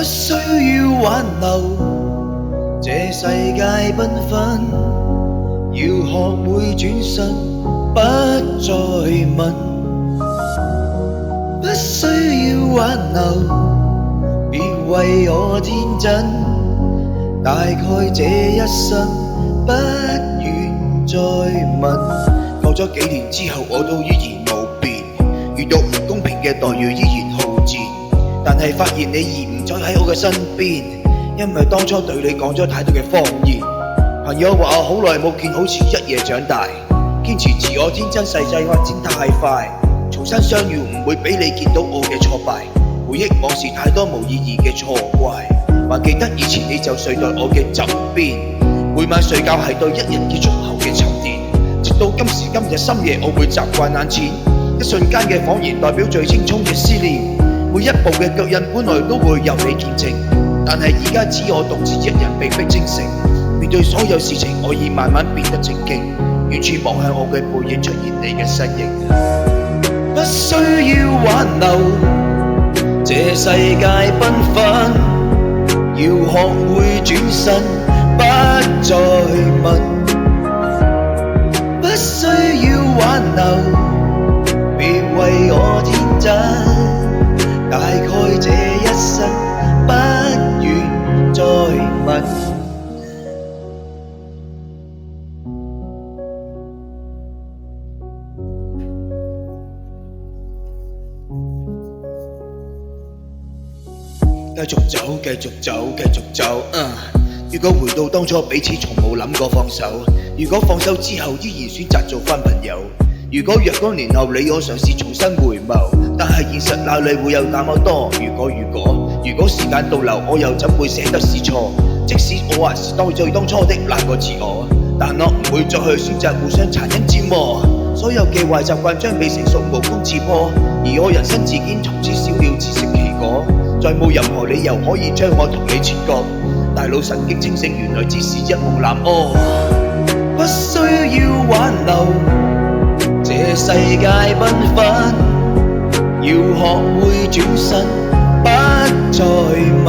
需要挽留，這世界繽紛，要學會轉身，不再問。不需要挽留，別為我天真，大概這一生不願再問。過咗幾年之後，我都依然冇變，遇到唔公平嘅待遇依然好賤，但係發現你已唔再喺我嘅身邊，因為當初對你講咗太多嘅謊言。朋友話我好耐冇見，好似一夜長大，堅持自我天真，世界發展太快，重新相遇唔會俾你見到我嘅挫敗，回憶往事太多無意義嘅錯怪，還記得以前你就睡在我嘅枕邊，每晚睡覺係對一日結束後嘅沉澱，直到今時今日深夜我會習慣眼前，一瞬間嘅謊言代表最青葱嘅思念，每一步嘅腳印本來都會有你見證，但係而家只我獨自一人被迫清醒，面對所有事情我已慢慢變得正經，遠處望向我嘅背影出現你嘅身影。不需要挽留，這世界繽紛，要學會轉身，不再問。不需要挽留，別為我天真，大概這一生不願再問。繼續走，繼續走，繼續走。如果回到當初，彼此從冇諗過放手。如果放手之後，依然選擇做返朋友。如果若干年後，你我嘗試重新回眸，但係現實哪裏會有那麼多如果時間倒流，我又怎會捨得是錯？即使我還是最當初的那個自我，但我唔會再去選擇互相殘忍折磨。所有嘅壞習慣將被成熟無功刺破，而我人生自堅從此少了自食其果。再冇任何理由可以將我同你切割，大腦神經清醒，原來只是一夢南柯。不需要挽留，這世界繽紛，要學會轉身，不再問。